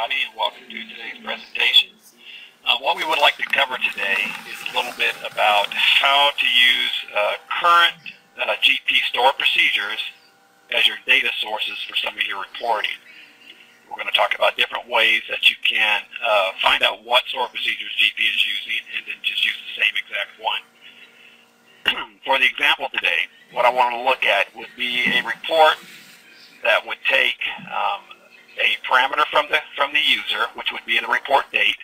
everybody, and welcome to today's presentation. What we would like to cover today is a little bit about how to use current GP store procedures as your data sources for some of your reporting. We're going to talk about different ways that you can find out what store procedures GP is using and then just use the same exact one. For the example today, what I want to look at would be a report that would take a parameter from the user, which would be the report date,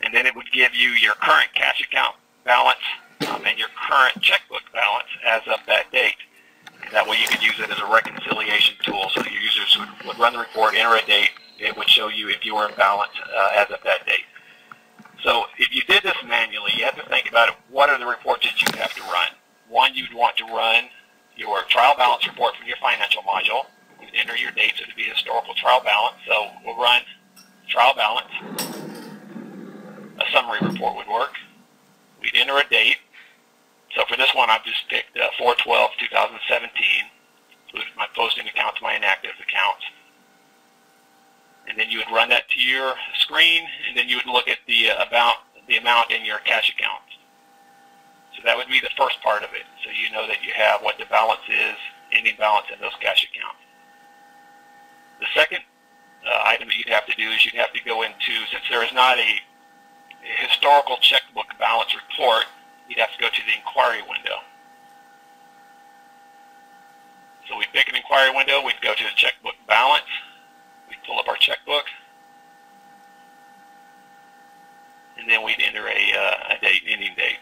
and then it would give you your current cash account balance and your current checkbook balance as of that date. And that way you could use it as a reconciliation tool, so your users would run the report, enter a date, it would show you if you were in balance as of that date. So if you did this manually, you have to think about it. What are the reports that you have to run? One, you'd want to run your trial balance report from your financial module. You'd enter your dates, so it would be historical trial balance. So we'll run trial balance. A summary report would work. We'd enter a date. So for this one, I've just picked 4/12/2017. Includes my posting accounts, my inactive accounts. And then you would run that to your screen, and then you would look at the amount in your cash account. So that would be the first part of it. So you know that you have what the balance is, ending balance in those cash accounts. The second item that you'd have to do is you'd have to go into, since there is not a historical checkbook balance report, you'd have to go to the inquiry window. So we'd pick an inquiry window, we'd go to the checkbook balance, we'd pull up our checkbook, and then we'd enter a date, ending date.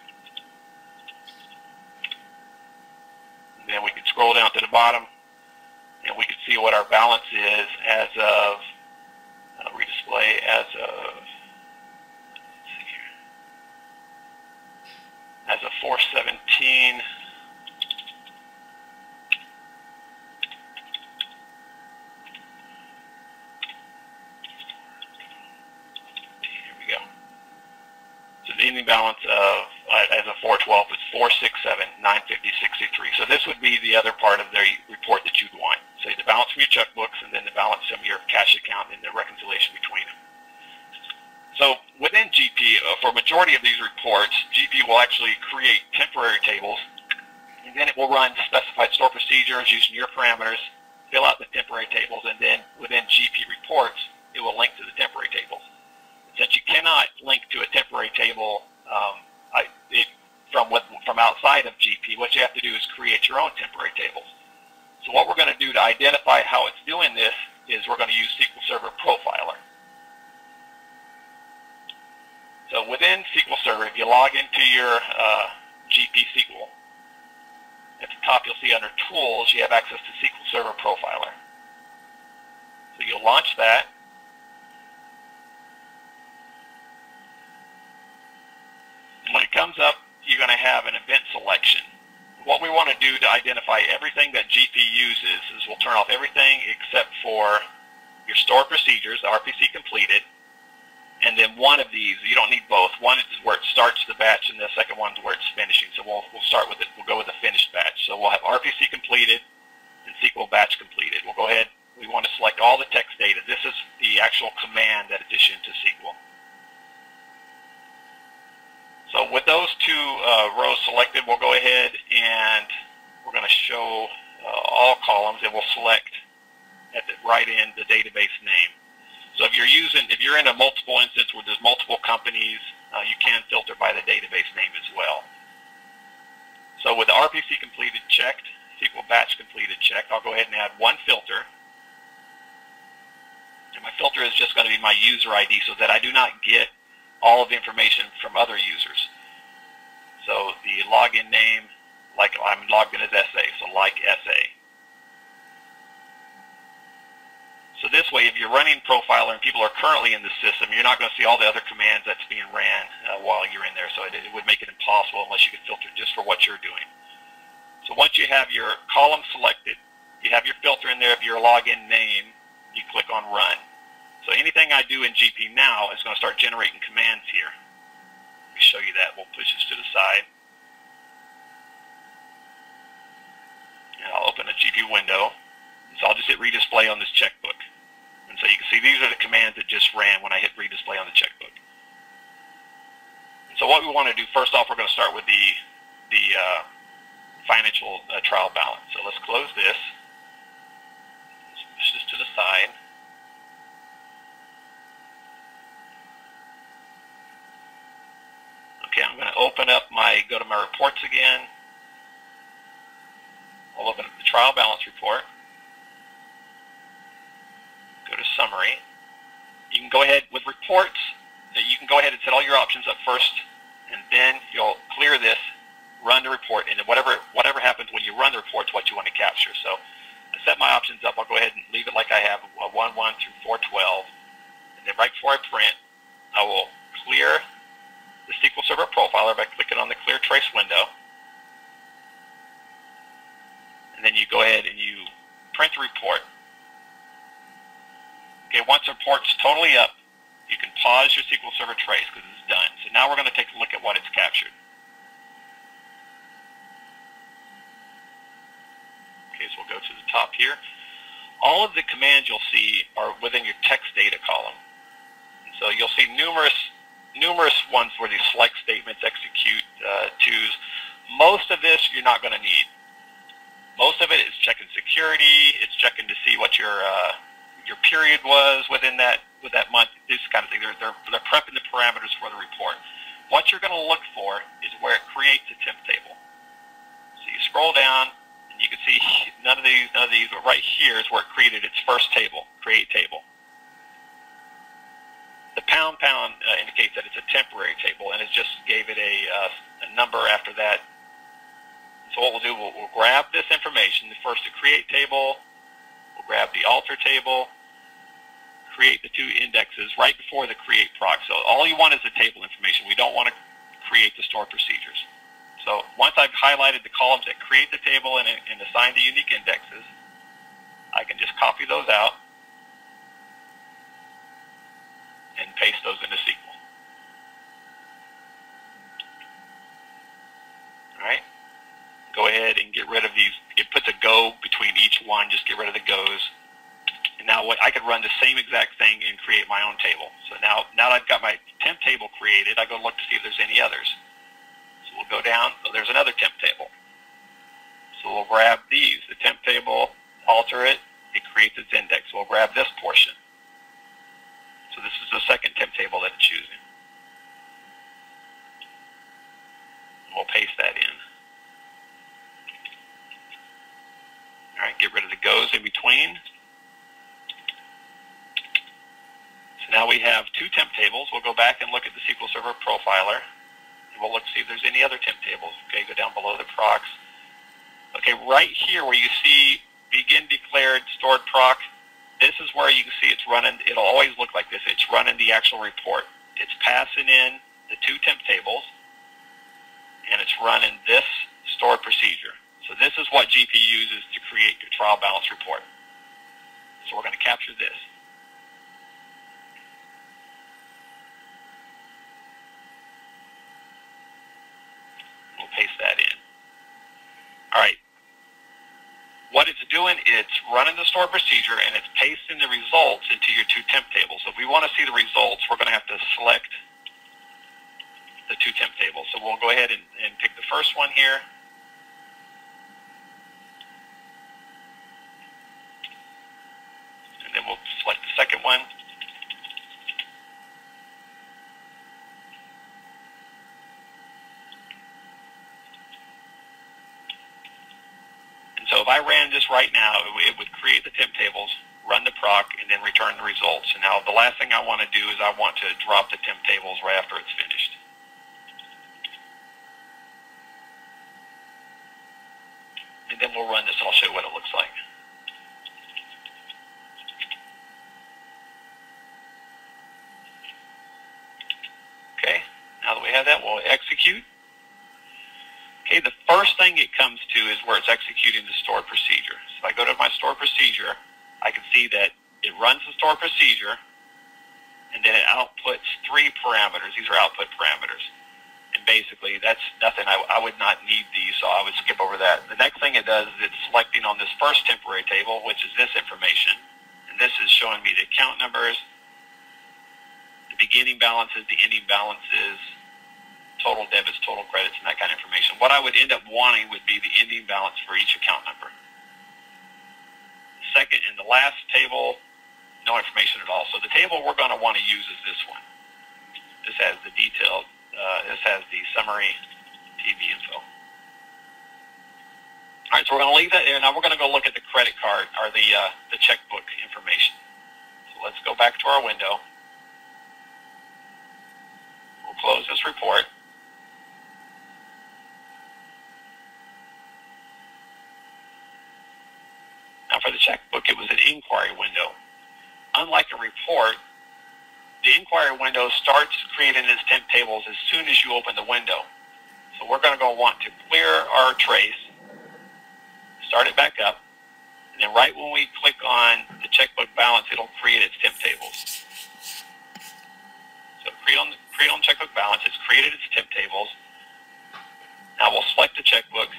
And then we could scroll down to the bottom, and we could see what our balance is as of, redisplay as of, let's see here, as of 4/17. Here we go. So the ending balance of, as of 4/12 is 467,950.63. So this would be the other part of the report that you'd want. So the balance from your checkbooks and then the balance from your cash account and the reconciliation between them. So within GP, for a majority of these reports, GP will actually create temporary tables, and then it will run specified store procedures using your parameters, fill out the temporary tables, and then within GP reports, it will link to the temporary tables. Since you cannot link to a temporary table from outside of GP, what you have to do is create your own temporary tables. So what we're going to do to identify how it's doing this is we're going to use SQL Server Profiler. So within SQL Server, if you log into your GP SQL, at the top you'll see under Tools, you have access to SQL Server Profiler. So you'll launch that. And when it comes up, you're going to have an event selection. What we want to do to identify everything that GP uses is we'll turn off everything except for your store procedures, the RPC completed, and then one of these, you don't need both. One is where it starts the batch, and the second one is where it's finishing. So we'll start with it. We'll go with the finished batch. So we'll have RPC completed and SQL batch completed. We'll go ahead. We want to select all the text data. This is the actual command that addition to SQL. So with those two rows selected, we'll go ahead and we're going to show all columns, and we'll select at the right end the database name. So if you're in a multiple instance where there's multiple companies, you can filter by the database name as well. So with the RPC completed checked, SQL batch completed checked, I'll go ahead and add one filter. And my filter is just going to be my user ID so that I do not get all of the information from other users. So the login name, like I'm logged in as SA, so like SA. So this way, if you're running Profiler and people are currently in the system, you're not going to see all the other commands that's being ran while you're in there. So it would make it impossible unless you could filter just for what you're doing. So once you have your column selected, you have your filter in there of your login name, you click on Run. So anything I do in GP now is going to start generating commands here. Let me show you that. We'll push this to the side. And I'll open a GP window. So I'll just hit redisplay on this checkbook. And so you can see these are the commands that just ran when I hit redisplay on the checkbook. So what we want to do, first off, we're going to start with the financial trial balance. So let's close this. Let's push this to the side. Okay, I'm going to go to my reports again. I'll open up the trial balance report. Go to summary. You can go ahead with reports. You can go ahead and set all your options up first, and then you'll clear this, run the report, and then whatever happens when you run the report is what you want to capture. So I set my options up. I'll go ahead and leave it like I have, 1.1 through 4.12. And then right before I print, I will clear the SQL Server Profiler by clicking on the Clear Trace window. And then you go ahead and you print the report. Okay, once the report's totally up, you can pause your SQL Server trace because it's done. So now we're going to take a look at what it's captured. Okay, so we'll go to the top here. All of the commands you'll see are within your text data column. And so you'll see numerous ones where these select statements, execute, twos. Most of this you're not going to need. Most of it is checking security. It's checking to see what your period was with that month. This kind of thing. They're prepping the parameters for the report. What you're going to look for is where it creates a temp table. So you scroll down, and you can see none of these, but right here is where it created its first table, create table. The pound indicates that it's a temporary table, and it just gave it a number after that. So what we'll do, we'll grab this information, first the create table, we'll grab the alter table, create the two indexes right before the create proc. So all you want is the table information. We don't want to create the store procedures. So once I've highlighted the columns that create the table and assign the unique indexes, I can just copy those out and paste those into SQL. All right. Go ahead and get rid of these. It puts a go between each one. Just get rid of the goes. And now I could run the same exact thing and create my own table. So now that I've got my temp table created, I go look to see if there's any others. So we'll go down. Oh, there's another temp table. So we'll grab these. The temp table, alter it. It creates its index. So we'll grab this portion. So this is the second temp table that it's using. And we'll paste that in. All right, get rid of the goes in between. So now we have two temp tables. We'll go back and look at the SQL Server Profiler. And we'll look to see if there's any other temp tables. Okay, go down below the procs. Okay, right here where you see begin declared stored proc, this is where you can see it's running. It'll always look like this. It's running the actual report. It's passing in the two temp tables, and it's running this stored procedure. So this is what GP uses to create your trial balance report. So we're going to capture this. We'll paste that in. All right. What it's doing, it's running the stored procedure, and it's pasting the results into your two temp tables. So if we want to see the results, we're going to have to select the two temp tables. So we'll go ahead and pick the first one here. And then we'll select the second one. And so if I ran this right now, it would create the temp tables, run the proc, and then return the results. And now the last thing I want to do is I want to drop the temp tables right after it's finished. And then we'll run this and I'll show you what it looks like. Okay, now that we have that, we'll execute. Okay, the first thing it comes to is where it's executing the stored procedure. So if I go to my stored procedure, I can see that it runs the stored procedure, and then it outputs three parameters. These are output parameters. And basically, that's nothing. I would not need these, so I would skip over that. The next thing it does is it's selecting on this first temporary table, which is this information, and this is showing me the account numbers, the beginning balances, the ending balances, total debits, total credits, and that kind of information. What I would end up wanting would be the ending balance for each account number. The second and the last table, no information at all. So the table we're going to want to use is this one. This has the detailed, this has the summary TV info. All right, so we're going to leave that there. Now we're going to go look at the credit card, or the checkbook information. So let's go back to our window. We'll close this report. Now for the checkbook, it was an inquiry window. Unlike a report, the inquiry window starts creating its temp tables as soon as you open the window. So we're going to want to clear our trace, start it back up, and then right when we click on the checkbook balance, it'll create its temp tables. So create on checkbook balance, it's created its temp tables. Now we'll select the checkbook,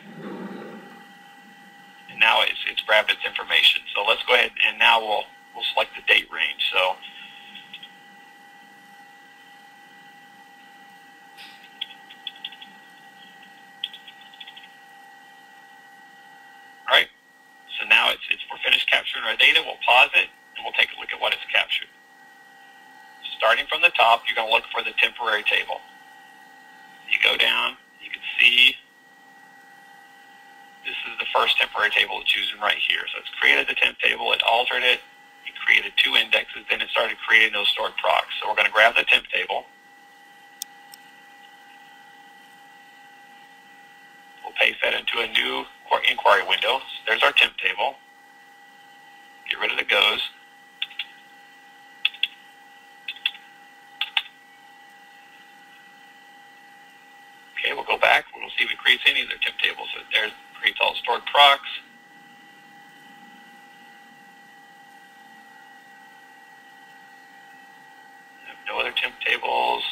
and now it's grabbed its information. So let's go ahead and now we'll select the date range. So So now we're finished capturing our data. We'll pause it, and we'll take a look at what it's captured. Starting from the top, you're going to look for the temporary table. You go down, you can see this is the first temporary table it's using right here. So it's created the temp table, it altered it, it created 2 indexes, then it started creating those stored procs. So we're going to grab the temp table. We'll paste that into a new inquiry window. So there's our temp table. Get rid of the goes. Okay, we'll go back. We'll see if it creates any of their temp tables. So there's creates all stored procs. No other temp tables.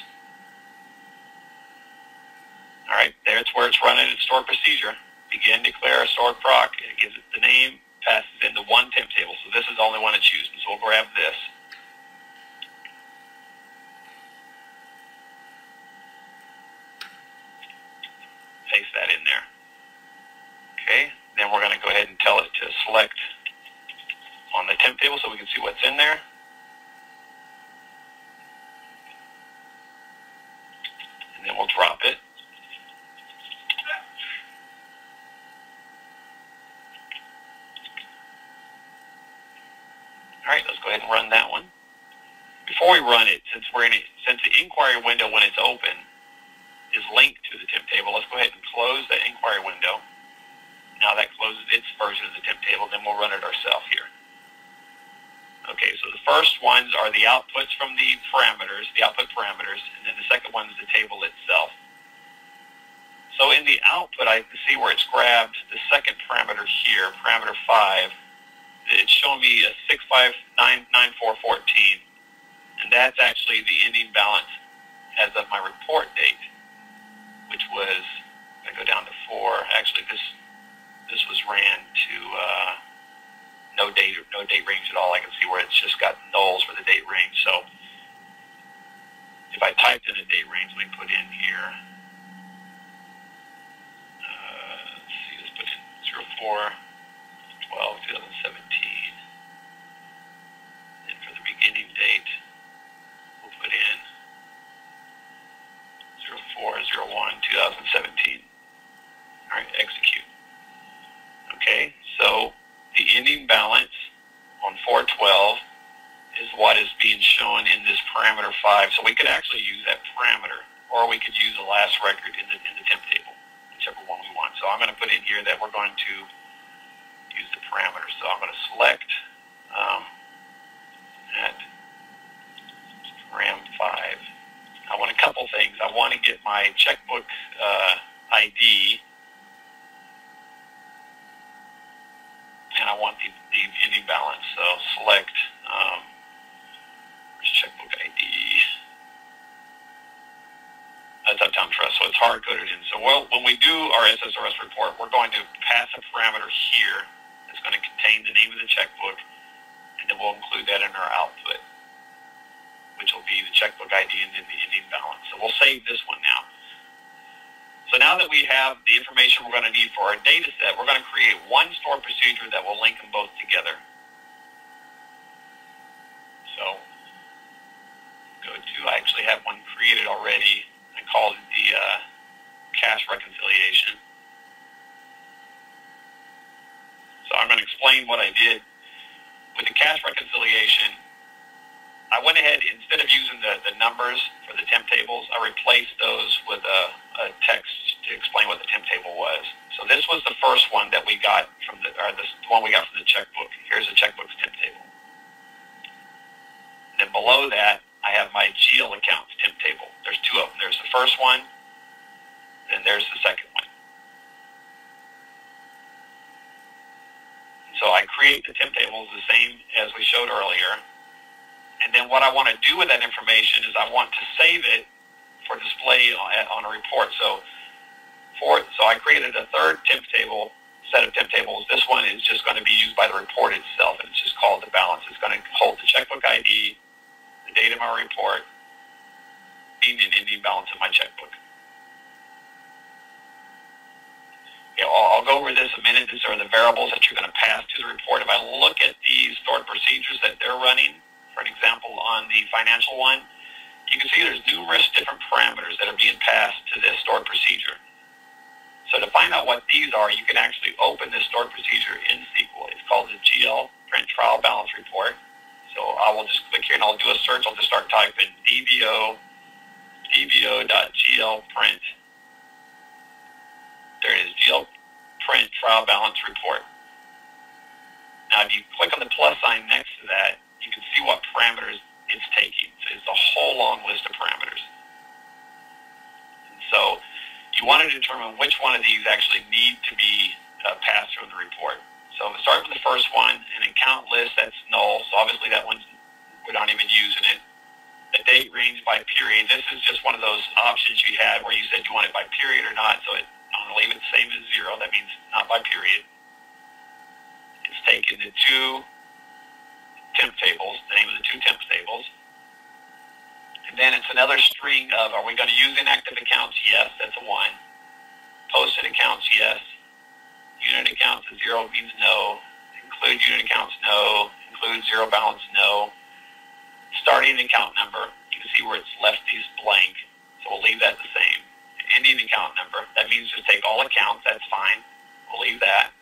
All right, there's where it's running its stored procedure. Begin, declare a stored proc. It gives it the name, passes into one temp table. So this is the only one it's using. So we'll grab this. Paste that in there. Okay, then we're going to go ahead and tell it to select on the temp table so we can see what's in there. And then we'll drop it. All right, let's go ahead and run that one. Before we run it, since the inquiry window when it's open is linked to the temp table, let's go ahead and close that inquiry window. Now that closes its version of the temp table, then we'll run it ourselves here. Okay, so the first ones are the outputs from the parameters, the output parameters, and then the second one is the table itself. So in the output, I can see where it's grabbed the second parameter here, parameter 5. It's showing me a 659414, and that's actually the ending balance as of my report date, which was, if I go down to 4, actually this was ran to no date range at all. I can see where it's just got nulls for the date range. So if I typed in a date range, let me put in here, let's see, let's put in 04/12/2017. And for the beginning date, we'll put in 04/01/2017. All right, execute. Okay, so the ending balance on 4/12 is what is being shown in this parameter 5. So we could actually use that parameter, or we could use the last record in the temp table, whichever one we want. So I'm going to put in here that we're going to use the parameter. So I'm going to select at param 5. I want a couple things. I want to get my checkbook ID, and I want the ending balance. So select checkbook ID. That's uptown trust, so it's hard coded in. So when we do our SSRS report, we're going to pass a parameter here that's going to contain the name of the checkbook and then we'll include that in our output, which will be the checkbook ID and then the ending balance. So we'll save this one now. So now that we have the information we're going to need for our data set, we're going to create one stored procedure that will link them both together. So I actually have one created already. I called it the cache reconciliation. So I'm going to explain what I did. With the cache reconciliation, I went ahead, instead of using the numbers for the temp tables, I replaced those with a text to explain what the temp table was. So this was the first one that we got from the one we got from the checkbook. Here's the checkbook's temp table. And then below that, I have my GL accounts temp table. There's two of them. There's the first one, and there's the second one. So I create the temp tables the same as we showed earlier. And then what I want to do with that information is I want to save it for display on a report. So I created a third temp table, set of temp tables. This one is just going to be used by the report itself, and it's just called the balance. It's going to hold the checkbook ID, the date of my report, and ending balance of my checkbook. Okay, I'll go over this a minute. These are the variables that you're going to pass to the report. If I look at the stored procedures that they're running, for an example, on the financial one, you can see there's numerous different parameters that are being passed to this stored procedure. So to find out what these are, you can actually open this stored procedure in SQL. It's called the GL print trial balance report. So I will just click here and I'll do a search. I'll just start typing dbo.gl print. There it is, GL print trial balance report. Now if you click on the plus sign next to that, you can see what parameters it's taking. So it's a whole long list of parameters. And so you want to determine which one of these actually need to be passed through the report. So I'm going to start with the first one, an account list, that's null. So obviously that one's, we're not even using it. The date range by period, this is just one of those options you had where you said you want it by period or not. So I'm going to leave it the same as 0. That means not by period. It's taken the two temp tables, the name of the two temp tables. And then it's another string of, are we going to use inactive accounts? Yes, that's a 1. Posted accounts? Yes. Unit accounts is 0 means no. Include unit accounts? No. Include 0 balance? No. Starting account number, you can see where it's left these blank, so we'll leave that the same. Ending account number, that means just take all accounts, that's fine. We'll leave that.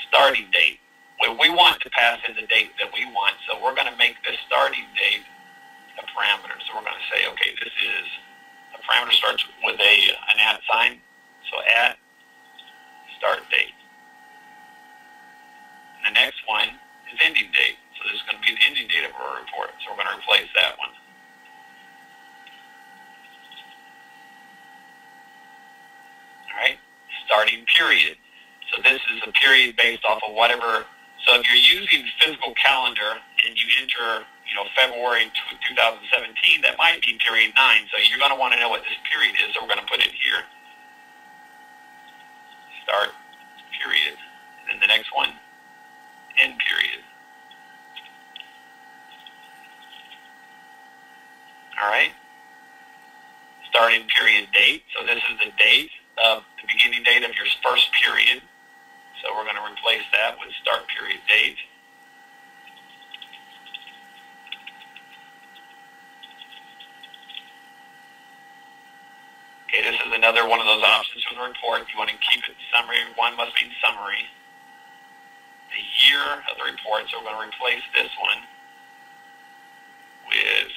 Starting date. Well, we want to pass in the date that we want, so we're going to make this starting date a parameter. So we're going to say, okay, this is, a parameter starts with an @ sign, so @ start date. And the next one is ending date, so this is going to be the ending date of our report, so we're going to replace that one. All right, starting period. So this is a period based off of whatever. So if you're using physical calendar and you enter, February 2017, that might be period 9. So you're going to want to know what this period is. So we're going to put it here. Start period. And then the next one, end period. All right. Starting period date. So this is the date of the beginning date of your first period. So we're going to replace that with start period date. Okay, this is another one of those options from the report. You want to keep it summary. One must be summary. The year of the report. So we're going to replace this one with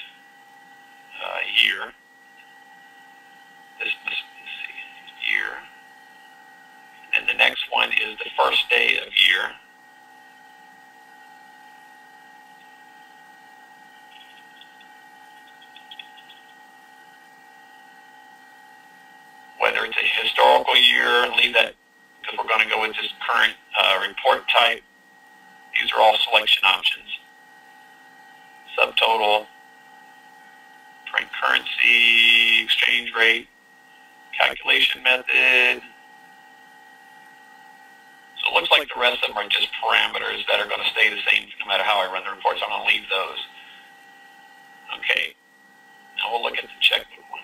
year. Let's see, year. And the next one is the first day of year. Whether it's a historical year, leave that because we're going to go with this current report type. These are all selection options. Subtotal, print currency, exchange rate, calculation method. So looks like the rest of them are just parameters that are going to stay the same no matter how I run the report, so I'm going to leave those. Okay, now we'll look at the checkbook one.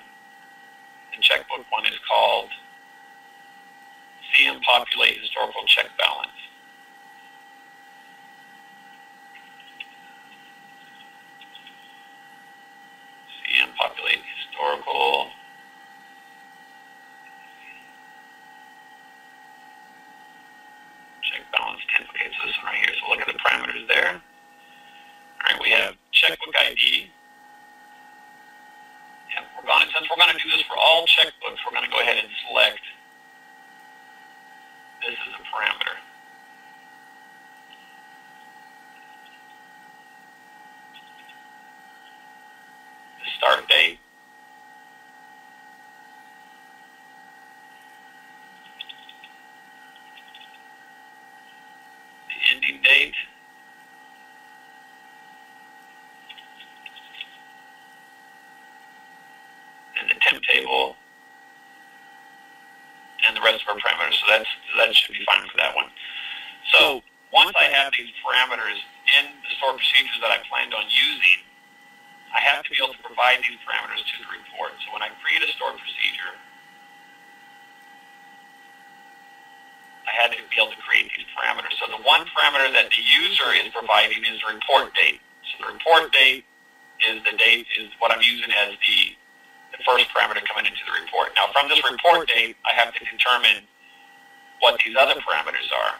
The checkbook one is called CM Populate Historical Check Balance. CM Populate Historical Check Balance 10. Okay, so this one right here. So look at the parameters there. All right, we have checkbook ID. And since we're going to do this for all checkbooks, we're going to go ahead and select this as a parameter. The start date. The ending date. And the temp table. And the rest of our parameters. So that should be fine for that one. So once I have these parameters in the stored procedures that I planned on using, I have to be able to provide these parameters to the report. So when I create a stored procedure, I had to be able to create these parameters. So the one parameter that the user is providing is the report date. So the report date is the date, is what I'm using as the first parameter coming into the report. Now from this report date, I have to determine what these other parameters are.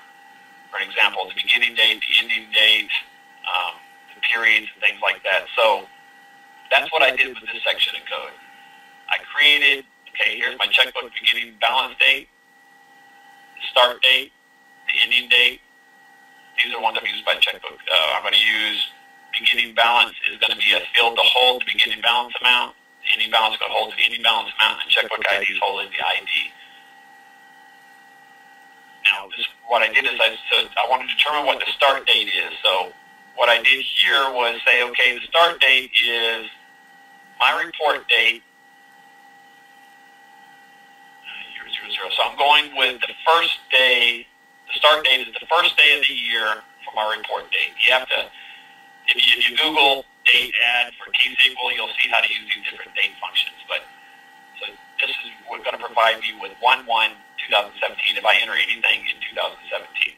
For example, the beginning date, the ending date, the periods, and things like that. So that's what I did with this section of code. I created, okay, here's my checkbook beginning balance date, the start date, the ending date. These are ones I'm used by checkbook. I'm going to use beginning balance is going to be a field to hold the beginning balance amount. The ending balance is going to hold the ending balance amount, and checkbook ID is holding the ID. Now, what I did is I want to determine what the start date is. So what I did here was say, okay, the start date is my report date, 000. So I'm going with the first day. The start date is the first day of the year for my report date. You have to, if you Google date add for T-SQL, you'll see how to use these different date functions. But so this is going to provide me with 1/1/2017 if I enter anything in 2017.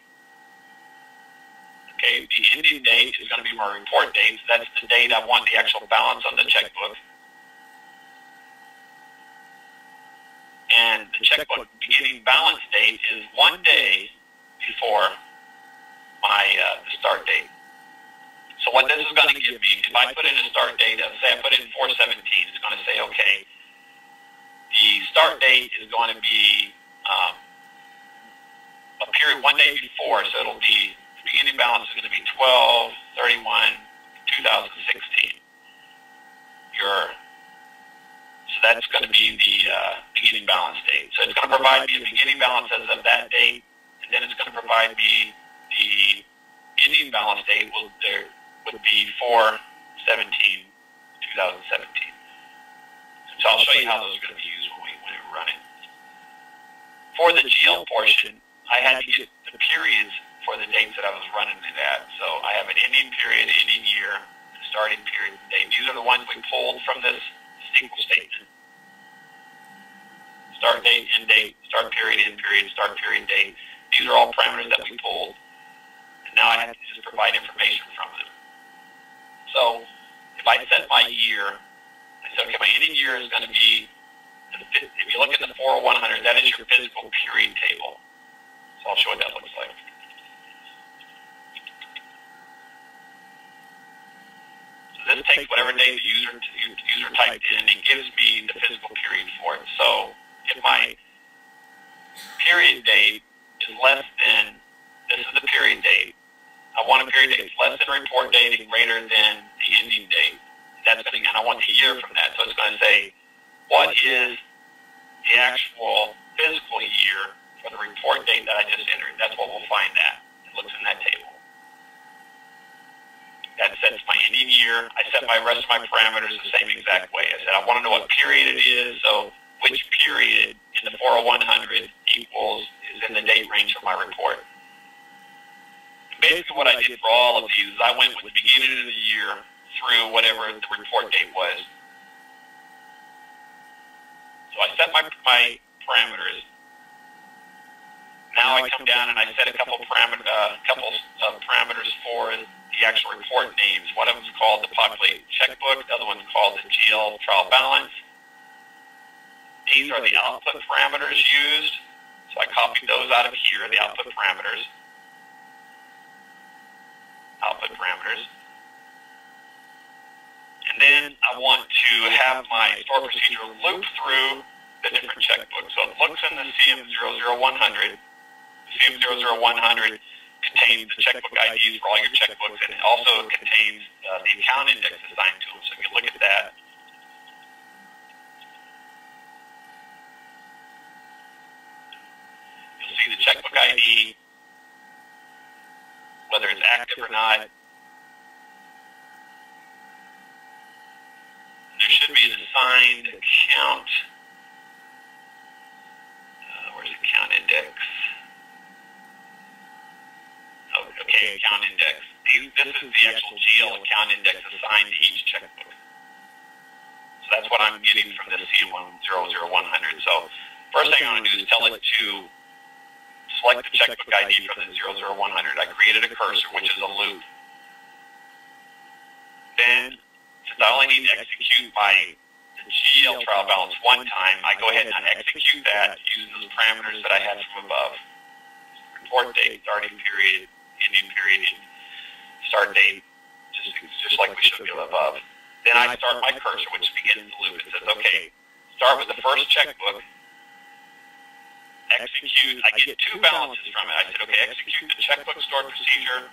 Okay, the ending date is going to be my report date. So that's the date I want the actual balance on the checkbook. And the checkbook beginning balance date is 1 day before my the start date. So what this is going to give me, if I put in a start date, say I put in 4/17, it's going to say, okay, the start date is going to be a period 1 day before, so it'll be, the beginning balance is going to be 12/31/2016. So that's going to be the beginning balance date. So it's going to provide me a beginning balance as of that date, and then it's going to provide me the ending balance date would be 4/17/2017. So I'll show you how those are going to be used when we run it. For the GL portion, I had to get the periods for the dates that I was running it at. So I have an ending period, ending year, a starting period, and date. These are the ones we pulled from this SQL statement. Start date, end date, start period, end period, start period, date. These are all parameters that we pulled. And now I have to just provide information from them. So if I set my year, I said, okay, my ending year is going to be, if you look at the 40100, that is your physical period table. So I'll show what that looks like. So this takes whatever date the user typed in and gives me the physical period for it. So if my period date is less than, this is the period date, I want a period date less than report date and greater than the ending date. That's going to, and I want the year from that. So it's going to say, what is the actual physical year for the report date that I just entered? That's what we'll find at. It looks in that table. That sets my ending year. I set my rest of my parameters the same exact way. I said I want to know what period it is, so which period in the 40100 is in the date range for my report. basically what I did for all of these is I went with the beginning of the year through whatever the report date was. So I set my parameters. Now I come down and I set a couple of parameters for the actual report names. One of them is called the populate checkbook. The other one is called the GL trial balance. These are the output parameters used. So I copied those out of here, the output parameters. And then I want to have my store procedure loop through the different checkbooks. So it looks in the CM00100. The CM00100 contains the checkbook IDs for all your checkbooks, and it also contains the account index assigned to them. So if you look at that, you'll see the checkbook ID, whether it's active or not. There should be an assigned account. Where's the account index? Oh, okay, account index. This is the actual GL account index assigned to each checkbook. So that's what I'm getting from the CM00100. So first thing I'm going to do is tell it to select the checkbook ID from the 00100. I created a cursor, which is a loop. Then, since I only need to execute the GL trial balance one time, I go ahead and I execute that using those parameters that I had from above. Report date, starting period, ending period, start date, just like we showed you above. Then I start my cursor, which begins the loop. It says, okay, start with the first checkbook, execute. I get two balances from it. I said, okay, execute the checkbook stored procedure.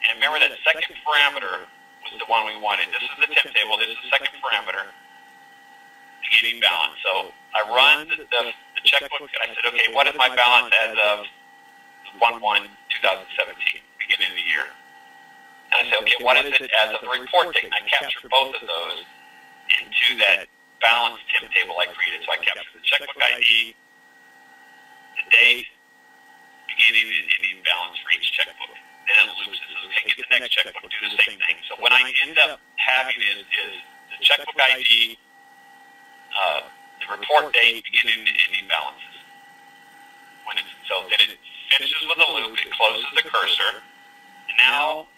And remember that second parameter was the one we wanted. This is the temp table. This is the second parameter, beginning balance. So I run the checkbook, and I said, okay, what is my balance as of 1/1/2017, beginning of the year? And I said, okay, what is it as of the report date? And I captured both of those into that balance temp table I created. So I captured the checkbook ID, the date, beginning and ending balance for each checkbook. Then it loops. It says, okay, get the next checkbook, do the same thing. So what I end up having is the checkbook ID, the report date, beginning and ending balances. So then it finishes with a loop, it closes the cursor, and now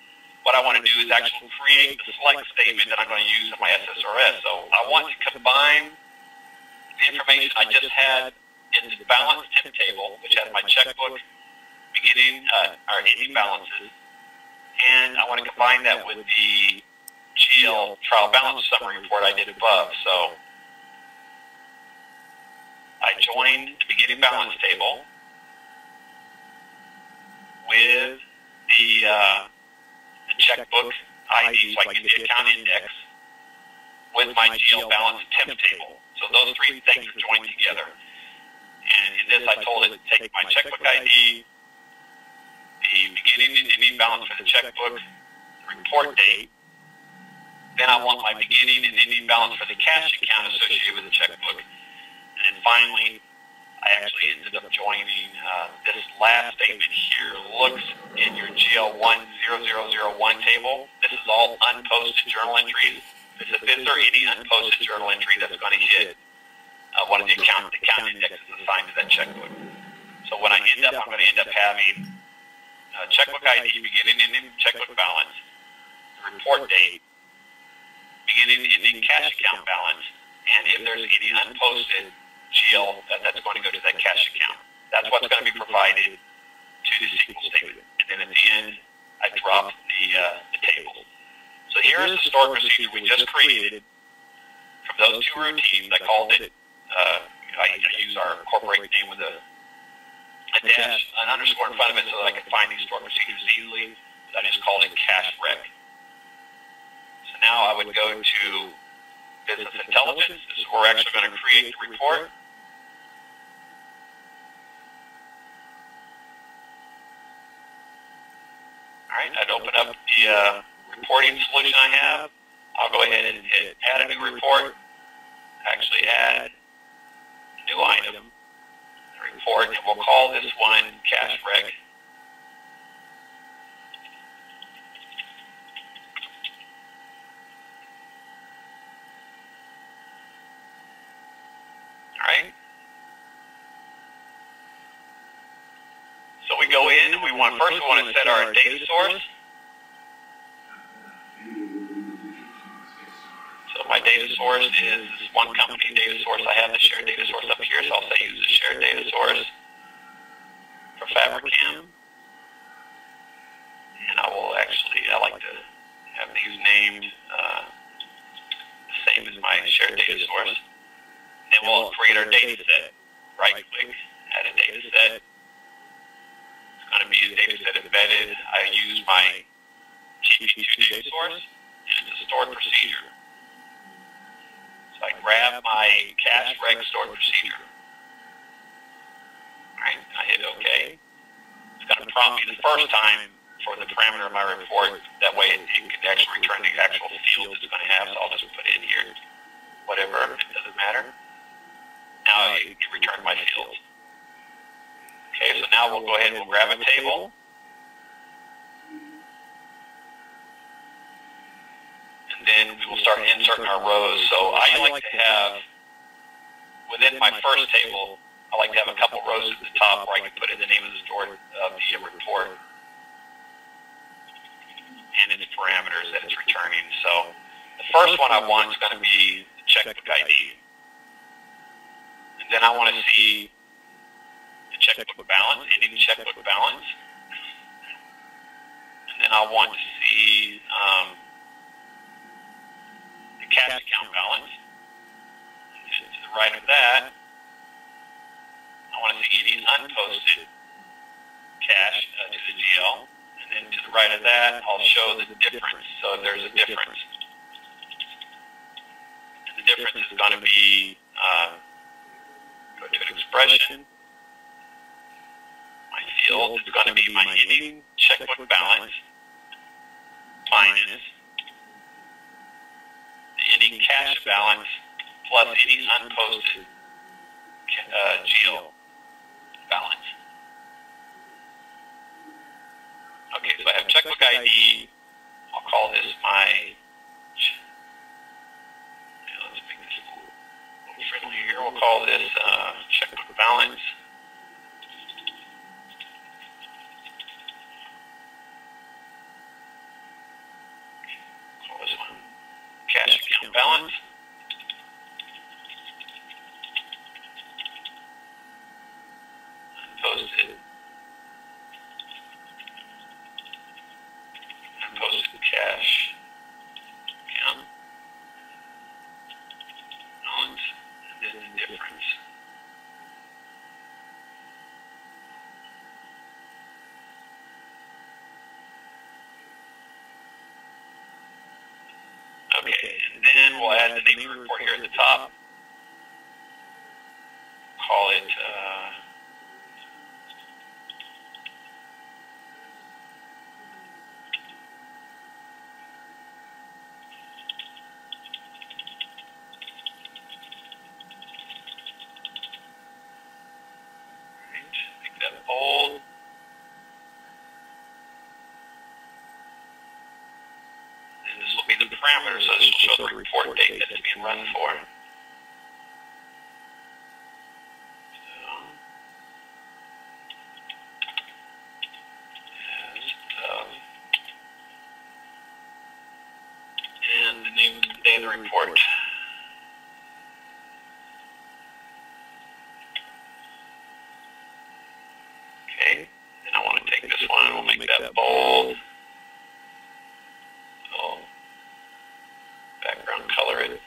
what I want to do is actually create the select statement that I'm going to use in my SSRS. So I want to combine the information I just had in the balance temp table, which has my checkbook, beginning or ending balances, and I want to combine that with the GL trial balance summary report I did above. So I joined the beginning balance table with the checkbook ID, so I get the account index, with my GL balance temp table. So those three things are joined together. And in this, I told it to take my checkbook ID, the beginning and ending balance for the checkbook, the report date. Then I want my beginning and ending balance for the cash account associated with the checkbook. And then finally, I actually ended up joining this last statement here. Looks in your GL10001 table. This is all unposted journal entries. It says, is there any unposted journal entry that's going to hit one of the account indexes assigned to that checkbook? So when I end up, I'm going to end up having checkbook ID, beginning and ending checkbook balance, the report date, beginning and ending cash account balance, and if there's any unposted GL that's going to go to that cash account. That's what's going to be provided to the SQL statement. And then at the end, I drop the table. So here's the stored procedure we just created from those two routines. I called it, I use our corporate name with a dash, an underscore in front of it so that I can find these stored procedures easily. I just called it cash rec. So now I would go to business intelligence. This is where we're actually going to create the report. Alright, I'd open up the reporting solution I have. I'll go ahead and hit add a new report. Actually add a new item, report, and we'll call this one cash rec. we go in, we want to set our data source. So my data source is one company data source. I have the shared data source up here, so I'll say use the shared data source for Fabricam. And I like to have these named the same as my shared data source. Then we'll create our data set. Right-click, add a data set. It's going to be a data set embedded. I use my GPUG data source, and it's a stored procedure. So I grab my cache reg stored procedure. Alright, I hit OK. It's going to prompt me the first time for the parameter of my report. That way it can actually return the actual field it's going to have. So I'll just put in here whatever, it doesn't matter. Now it returned my field. Okay, so now we'll go ahead and we'll grab a table. And then we will start inserting our rows. So I like to have, within my first table, I like to have a couple rows at the top where I can put in the name of the stored report and its parameters that it's returning. So the first one I want is going to be the checkbook ID. And then I want to see the checkbook balance, ending checkbook balance. And then I want to see the cash account balance. And to the right of that, I want to see any unposted cash to the GL. And then to the right of that, I'll show the difference. So there's a difference. And the difference is going to be, go to an expression. My field is going to be my ending checkbook balance minus the ending cash balance plus any unposted GL balance. Okay, so I have checkbook ID. I'll call this my, let's make this a little friendly here. We'll call this checkbook balance. Call this one cash account balance. Unposted cash account balance, and then the difference. Okay, and then we'll add the name of the report here at the top. Call it make that bold. And this will be the parameter, so this will show the report date that it's being run for. And the name of the day of the report. Okay, and I want to take this one, we'll make that bold. I'll background color it.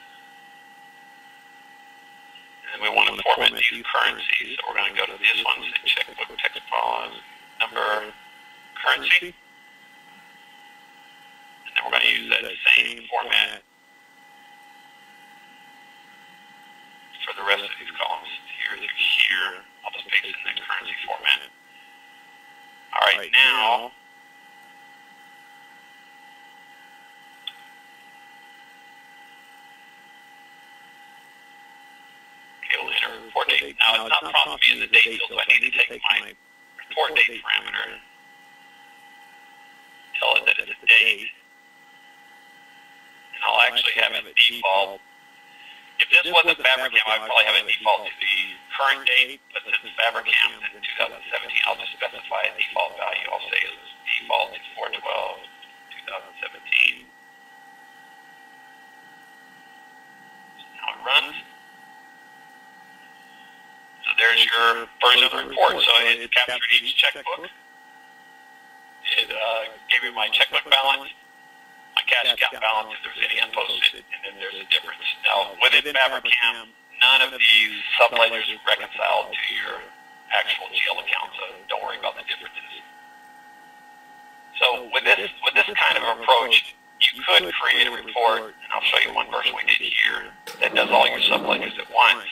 And we want to format these currencies, so we're going to go to this one, say checkbook text file number currency. And then we're going to use that same format for the rest of these columns. Here through here, I'll just paste in the currency format. Alright, now okay, we'll enter report date. Now it's not prompting me in the date field, so I need to take my report date parameter, tell it that it's a date. And I'll actually have it default. If this wasn't Fabricam, I'd probably have it default to the current date, but since Fabricam in 2017, I'll just specify a default value. I'll say it's default is 4/12/2017. Now it runs. So there's your version of the report. So it captured each checkbook. It gave me my checkbook balance, my cash account balance if there's any unposted, and then there's a difference. Now within Fabricam, none of these subledgers reconcile to your actual GL account, so don't worry about the differences. So with this kind of approach, you could create a report, and I'll show you one version we did here that does all your subledgers at once.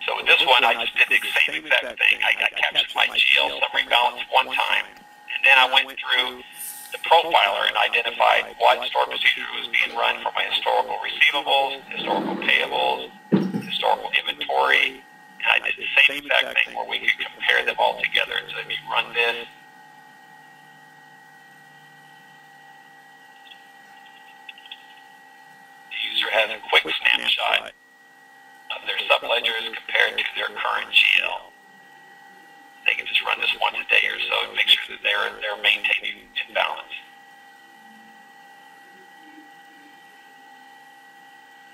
So with this one, I just did the same exact thing. I captured my GL summary balance one time, and then I went through the profiler and identified what store procedure was being run for my historical receivables, historical payables, historical inventory, and I did the same exact thing where we could compare them all together. So if you run this, the user has a quick snapshot of their subledgers compared to their current GL. They can just run this once a day or so and make sure that they're maintaining in balance.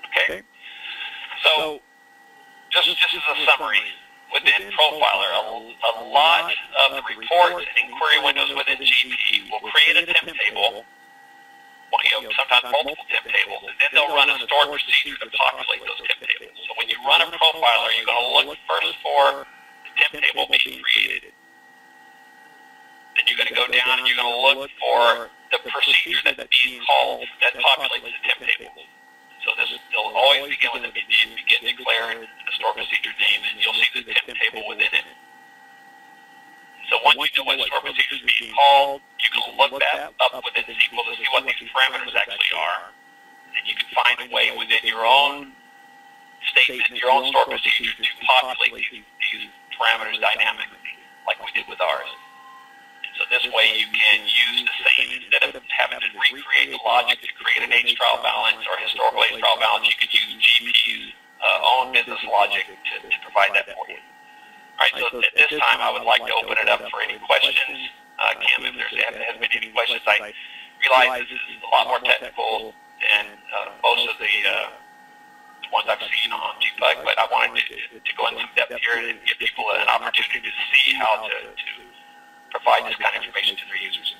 Okay. So just as a summary, within Profiler, a lot of the reports and inquiry windows within GP will create a temp table. Sometimes multiple temp tables, and then they'll run a stored procedure to populate those temp tables. So when you run a profiler, you're going to look first for the temp table being created. Then you're going to go down and you're going to look for the procedure that's being called that populates the temp table. So they'll always begin with the begin declared and the stored procedure name, and you'll see the temp table within it. So once you know what store procedure is being called, you can look that up within SQL to see what these parameters actually are. And you can find a way within your own statement, your own store procedure to populate these parameters dynamically, like we did with ours. And so this way you can use the same, instead of having to recreate the logic to create an H trial balance or historical H trial balance, you could use GPU's own business logic to provide that for you. All right, so at this time, I would like to open it up for any questions. Kim, if there has been any questions, I realize this is a lot more technical than most of the ones I've seen on GPUG, but I wanted to go into some depth here and give people an opportunity to see how to provide this kind of information to their users.